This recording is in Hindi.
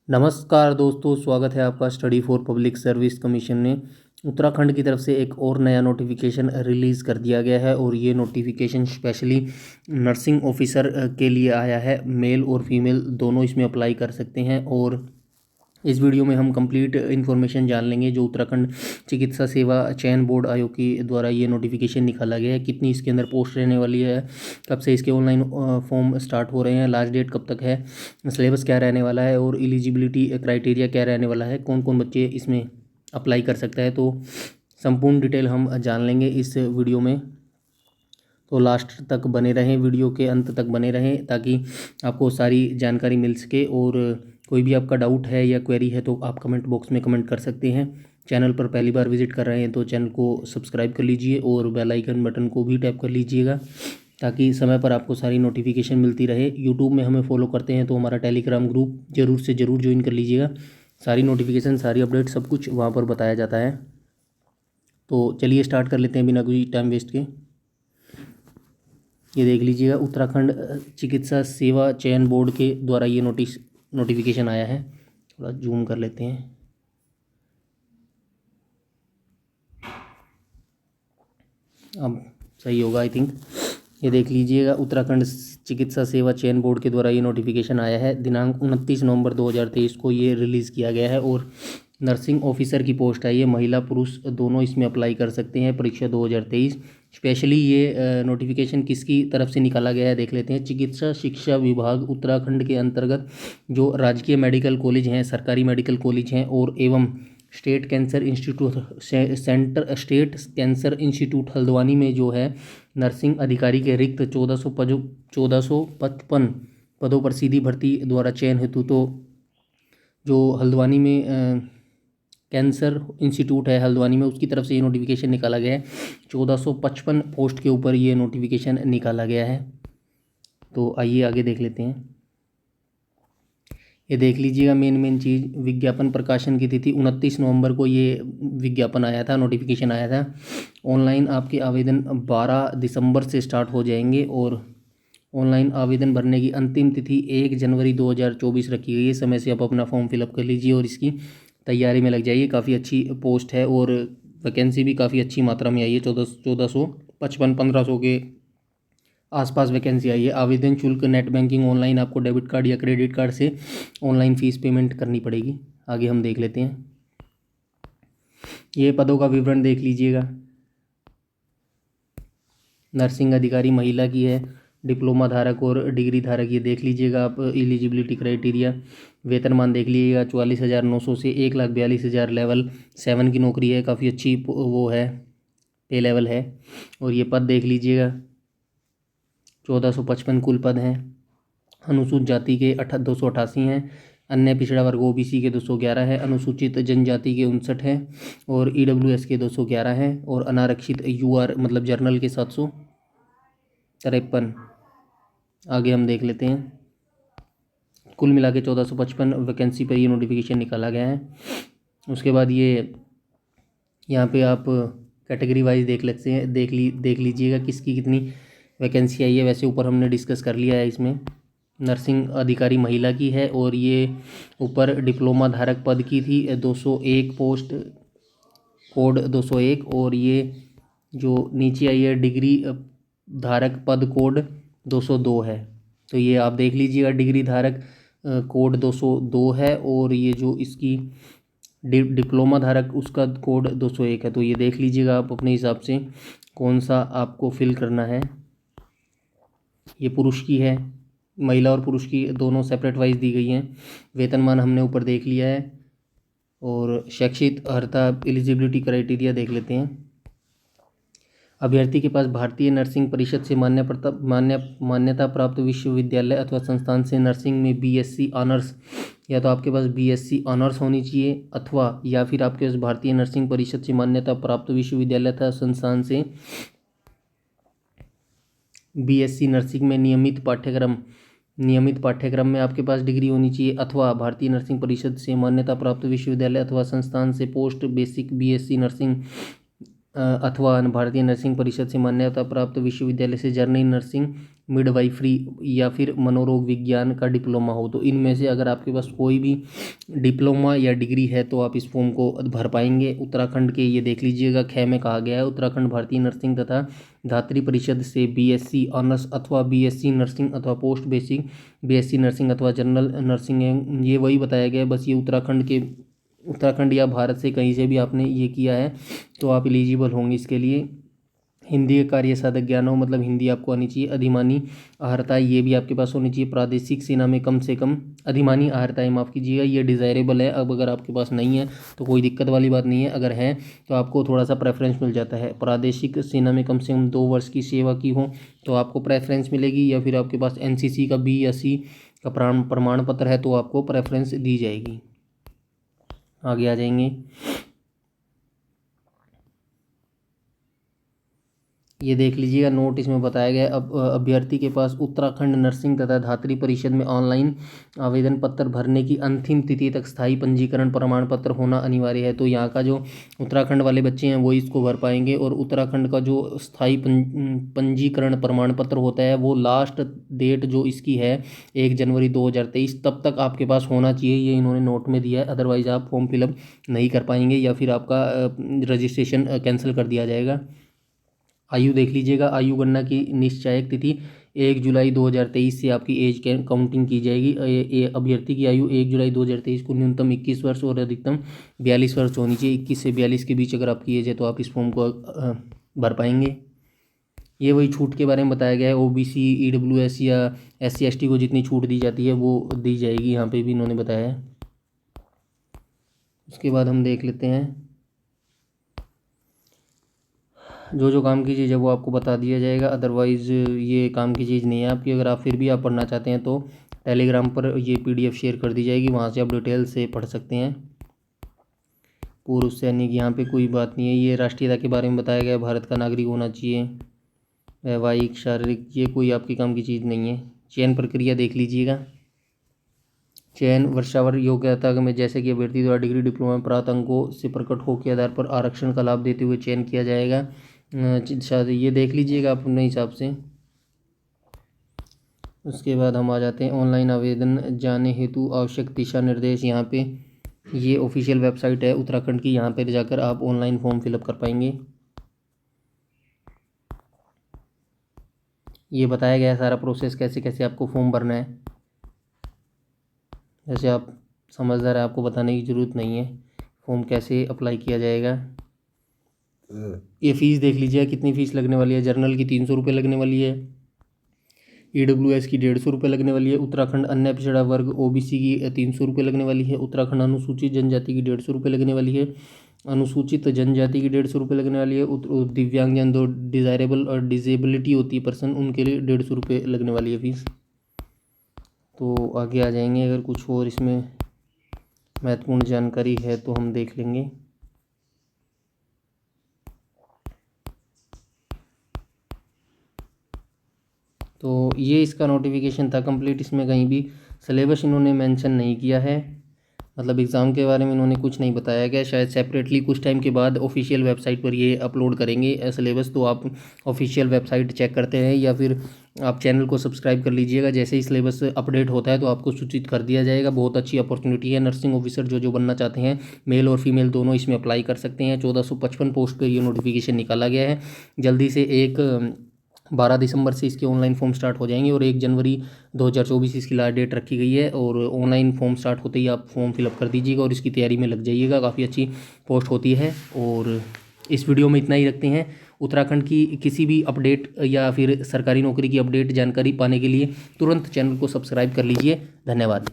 नमस्कार दोस्तों, स्वागत है आपका study for public service commission ने उत्तराखंड की तरफ से एक और नया नोटिफिकेशन रिलीज़ कर दिया गया है। और ये नोटिफिकेशन स्पेशली नर्सिंग ऑफिसर के लिए आया है। मेल और फीमेल दोनों इसमें अप्लाई कर सकते हैं। और इस वीडियो में हम कंप्लीट इन्फॉर्मेशन जान लेंगे जो उत्तराखंड चिकित्सा सेवा चयन बोर्ड आयोग की द्वारा ये नोटिफिकेशन निकाला गया है, कितनी इसके अंदर पोस्ट रहने वाली है, कब से इसके ऑनलाइन फॉर्म स्टार्ट हो रहे हैं, लास्ट डेट कब तक है, सिलेबस क्या रहने वाला है और एलिजिबिलिटी क्राइटेरिया क्या रहने वाला है, कौन कौन बच्चे इसमें अप्लाई कर सकता है। तो संपूर्ण डिटेल हम जान लेंगे इस वीडियो में। तो लास्ट तक बने रहें, वीडियो के अंत तक बने रहें ताकि आपको सारी जानकारी मिल सके। और कोई भी आपका डाउट है या क्वेरी है तो आप कमेंट बॉक्स में कमेंट कर सकते हैं। चैनल पर पहली बार विजिट कर रहे हैं तो चैनल को सब्सक्राइब कर लीजिए और बेल आइकन बटन को भी टैप कर लीजिएगा ताकि समय पर आपको सारी नोटिफिकेशन मिलती रहे। यूट्यूब में हमें फॉलो करते हैं तो हमारा टेलीग्राम ग्रुप ज़रूर से ज़रूर ज्वाइन कर लीजिएगा। सारी नोटिफिकेशन, सारी अपडेट, सब कुछ वहाँ पर बताया जाता है। तो चलिए स्टार्ट कर लेते हैं बिना कोई टाइम वेस्ट के। ये देख लीजिएगा, उत्तराखंड चिकित्सा सेवा चयन बोर्ड के द्वारा ये नोटिफिकेशन आया है। थोड़ा जूम कर लेते हैं। अब सही होगा आई थिंक। ये देख लीजिएगा, उत्तराखंड चिकित्सा सेवा चयन बोर्ड के द्वारा ये नोटिफिकेशन आया है। दिनांक 29 नवंबर 2023 को ये रिलीज़ किया गया है। और नर्सिंग ऑफिसर की पोस्ट है, ये महिला पुरुष दोनों इसमें अप्लाई कर सकते हैं। परीक्षा 2023। स्पेशली ये नोटिफिकेशन किसकी तरफ से निकाला गया है देख लेते हैं। चिकित्सा शिक्षा विभाग उत्तराखंड के अंतर्गत जो राजकीय मेडिकल कॉलेज हैं, सरकारी मेडिकल कॉलेज हैं और एवं स्टेट कैंसर इंस्टीट्यूट हल्द्वानी में जो है नर्सिंग अधिकारी के रिक्त 1455 पदों पर सीधी भर्ती द्वारा चयन हेतु तो जो हल्द्वानी में कैंसर इंस्टीट्यूट है हल्द्वानी में, उसकी तरफ से ये नोटिफिकेशन निकाला गया है। 1455 पोस्ट के ऊपर ये नोटिफिकेशन निकाला गया है। तो आइए आगे देख लेते हैं। ये देख लीजिएगा, मेन चीज़, विज्ञापन प्रकाशन की तिथि 29 नवंबर को ये विज्ञापन आया था, नोटिफिकेशन आया था। ऑनलाइन आपके आवेदन 12 दिसंबर से स्टार्ट हो जाएंगे और ऑनलाइन आवेदन भरने की अंतिम तिथि 1 जनवरी 2024 रखी गई है। समय से आप अपना फॉर्म फिलअप कर लीजिए और इसकी तैयारी में लग जाइए। काफ़ी अच्छी पोस्ट है और वैकेंसी भी काफ़ी अच्छी मात्रा में आई है। 1455 1500 के आसपास वैकेंसी आई है। आवेदन शुल्क नेट बैंकिंग ऑनलाइन आपको डेबिट कार्ड या क्रेडिट कार्ड से ऑनलाइन फ़ीस पेमेंट करनी पड़ेगी। आगे हम देख लेते हैं। ये पदों का विवरण देख लीजिएगा। नर्सिंग अधिकारी महिला की है, डिप्लोमा धारक और डिग्री धारक, ये देख लीजिएगा आप। एलिजिबिलिटी क्राइटेरिया, वेतनमान देख लीजिएगा 44,900 से 1,42,000 लेवल 7 की नौकरी है। काफ़ी अच्छी वो है, पे लेवल है। और ये पद देख लीजिएगा, 1455 कुल पद हैं। अनुसूचित जाति के 288 हैं, अन्य पिछड़ा वर्ग ओबीसी के 211 है, अनुसूचित जनजाति के 59 हैं और ईडब्ल्यूएस के 211 हैं और अनारक्षित यूआर मतलब जर्नल के 753। आगे हम देख लेते हैं। कुल मिला के 1455 वैकेंसी पर ये नोटिफिकेशन निकाला गया है। उसके बाद ये यहाँ पे आप कैटेगरी वाइज देख लेते हैं, देख लीजिएगा किसकी कितनी वैकेंसी आई है। वैसे ऊपर हमने डिस्कस कर लिया है। इसमें नर्सिंग अधिकारी महिला की है और ये ऊपर डिप्लोमा धारक पद की थी 201 पोस्ट, कोड 201। और ये जो नीचे आई है डिग्री धारक पद कोड 202 है। तो ये आप देख लीजिएगा, डिग्री धारक कोड 202 है और ये जो इसकी डिप्लोमा धारक उसका कोड 201 है। तो ये देख लीजिएगा आप अपने हिसाब से कौन सा आपको फिल करना है। ये पुरुष की है, महिला और पुरुष की दोनों सेपरेट वाइज दी गई हैं। वेतनमान हमने ऊपर देख लिया है। और शैक्षिक अर्हता एलिजिबिलिटी क्राइटेरिया देख लेते हैं। अभ्यर्थी के पास भारतीय नर्सिंग परिषद से मान्यता प्राप्त विश्वविद्यालय अथवा संस्थान से नर्सिंग में बीएससी ऑनर्स, या तो आपके पास बीएससी ऑनर्स होनी चाहिए अथवा या फिर आपके पास भारतीय नर्सिंग परिषद से मान्यता प्राप्त विश्वविद्यालय अथवा संस्थान से बीएससी नर्सिंग में नियमित पाठ्यक्रम में आपके पास डिग्री होनी चाहिए अथवा भारतीय नर्सिंग परिषद से मान्यता प्राप्त विश्वविद्यालय अथवा संस्थान से पोस्ट बेसिक बीएससी नर्सिंग अथवा भारतीय नर्सिंग परिषद से मान्यता प्राप्त विश्वविद्यालय से जर्नल नर्सिंग, मिडवाइफरी या फिर मनोरोग विज्ञान का डिप्लोमा हो। तो इनमें से अगर आपके पास कोई भी डिप्लोमा या डिग्री है तो आप इस फॉर्म को भर पाएंगे। उत्तराखंड के ये देख लीजिएगा, ख में कहा गया है उत्तराखंड भारतीय नर्सिंग तथा धात्री परिषद से बीएससी ऑनर्स अथवा बीएससी नर्सिंग अथवा पोस्ट बेसिक बीएससी नर्सिंग अथवा जनरल नर्सिंग है। ये वही बताया गया है, बस ये उत्तराखंड या भारत से कहीं से भी आपने ये किया है तो आप एलिजिबल होंगे इसके लिए। हिंदी का कार्य साधक ज्ञान हो, मतलब हिंदी आपको आनी चाहिए। अधिमानी अहर्ताएँ ये भी आपके पास होनी चाहिए। प्रादेशिक सेना में कम से कम अधिमानी अहर्ताएँ, माफ़ कीजिएगा, ये डिज़ायरेबल है। अब अगर आपके पास नहीं है तो कोई दिक्कत वाली बात नहीं है, अगर है तो आपको थोड़ा सा प्रेफरेंस मिल जाता है। प्रादेशिक सेना में कम से कम 2 वर्ष की सेवा की हो तो आपको प्रेफरेंस मिलेगी, या फिर आपके पास एनसीसी का बी या सी का प्रमाण पत्र है तो आपको प्रेफरेंस दी जाएगी। आगे आ जाएंगे, ये देख लीजिएगा नोट इसमें बताया गया है। अब अभ्यर्थी के पास उत्तराखंड नर्सिंग तथा धात्री परिषद में ऑनलाइन आवेदन पत्र भरने की अंतिम तिथि तक स्थायी पंजीकरण प्रमाण पत्र होना अनिवार्य है। तो यहाँ का जो उत्तराखंड वाले बच्चे हैं वो इसको भर पाएंगे, और उत्तराखंड का जो स्थायी पंजीकरण प्रमाण पत्र होता है वो लास्ट डेट जो इसकी है 1 जनवरी 2023 तब तक आपके पास होना चाहिए, ये इन्होंने नोट में दिया है। अदरवाइज़ आप फॉर्म फिलअप नहीं कर पाएंगे या फिर आपका रजिस्ट्रेशन कैंसिल कर दिया जाएगा। आयु देख लीजिएगा, आयु गणना की निश्चायक तिथि 1 जुलाई 2023 से आपकी एज काउंटिंग की जाएगी। अभ्यर्थी की आयु 1 जुलाई 2023 को न्यूनतम 21 वर्ष और अधिकतम 42 वर्ष होनी चाहिए। 21 से 42 के बीच अगर आपकी एज है तो आप इस फॉर्म को भर पाएंगे। ये वही छूट के बारे में बताया गया है, ओबीसी, ईडब्ल्यूएस या SC ST को जितनी छूट दी जाती है वो दी जाएगी, यहाँ पे भी इन्होंने बताया है। उसके बाद हम देख लेते हैं जो काम की चीज़ है वो आपको बता दिया जाएगा। अदरवाइज़ ये काम की चीज़ नहीं है आपकी। अगर आप फिर भी आप पढ़ना चाहते हैं तो टेलीग्राम पर ये PDF शेयर कर दी जाएगी, वहाँ से आप डिटेल से पढ़ सकते हैं। पूर्व सैनिक, यहाँ पे कोई बात नहीं है। ये राष्ट्रीयता के बारे में बताया गया है, भारत का नागरिक होना चाहिए। वैवाहिक, शारीरिक, ये कोई आपकी काम की चीज़ नहीं है। चयन प्रक्रिया देख लीजिएगा, चयन वर्षावर योग्यता में जैसे कि अभ्यर्थी द्वारा डिग्री डिप्लोमा में प्राप्त अंकों से प्रकट हो के आधार पर आरक्षण का लाभ देते हुए चयन किया जाएगा। शायद ये देख लीजिएगा आप अपने हिसाब से। उसके बाद हम आ जाते हैं ऑनलाइन आवेदन जाने हेतु आवश्यक दिशा निर्देश। यहाँ पे ये ऑफिशियल वेबसाइट है उत्तराखंड की, यहाँ पर जाकर आप ऑनलाइन फॉर्म फिलअप कर पाएंगे। ये बताया गया है सारा प्रोसेस कैसे कैसे आपको फॉर्म भरना है। जैसे आप समझदार है, आपको बताने की ज़रूरत नहीं है फॉर्म कैसे अप्लाई किया जाएगा। ये फ़ीस देख लीजिए कितनी फ़ीस लगने वाली है। जर्नल की 300 रुपये लगने वाली है, EWS की 150 रुपये लगने वाली है, उत्तराखंड अन्य पिछड़ा वर्ग OBC की 300 रुपये लगने वाली है, उत्तराखंड अनुसूचित जनजाति की 150 रुपये लगने वाली है, अनुसूचित जनजाति की 150 रुपये लगने वाली है, दिव्यांगजन, दो डिज़ायरेबल और डिजेबिलिटी होती है पर्सन, उनके लिए 150 रुपये लगने वाली है फ़ीस। तो आगे आ जाएंगे, अगर कुछ और इसमें महत्वपूर्ण जानकारी है तो हम देख लेंगे। तो ये इसका नोटिफिकेशन था कंप्लीट। इसमें कहीं भी सिलेबस इन्होंने मेंशन नहीं किया है, मतलब एग्ज़ाम के बारे में इन्होंने कुछ नहीं बताया गया। शायद सेपरेटली कुछ टाइम के बाद ऑफिशियल वेबसाइट पर ये अपलोड करेंगे सिलेबस, तो आप ऑफिशियल वेबसाइट चेक करते हैं या फिर आप चैनल को सब्सक्राइब कर लीजिएगा। जैसे ही सिलेबस अपडेट होता है तो आपको सूचित कर दिया जाएगा। बहुत अच्छी अपॉर्चुनिटी है, नर्सिंग ऑफिसर जो बनना चाहते हैं मेल और फीमेल दोनों इसमें अप्लाई कर सकते हैं। 1455 पोस्ट पर ये नोटिफिकेशन निकाला गया है। जल्दी से 12 दिसंबर से इसके ऑनलाइन फॉर्म स्टार्ट हो जाएंगे और 1 जनवरी 2024 इसकी लास्ट डेट रखी गई है। और ऑनलाइन फॉर्म स्टार्ट होते ही आप फॉर्म फिलअप कर दीजिएगा और इसकी तैयारी में लग जाइएगा। काफ़ी अच्छी पोस्ट होती है। और इस वीडियो में इतना ही रखते हैं। उत्तराखंड की किसी भी अपडेट या फिर सरकारी नौकरी की अपडेट जानकारी पाने के लिए तुरंत चैनल को सब्सक्राइब कर लीजिए। धन्यवाद।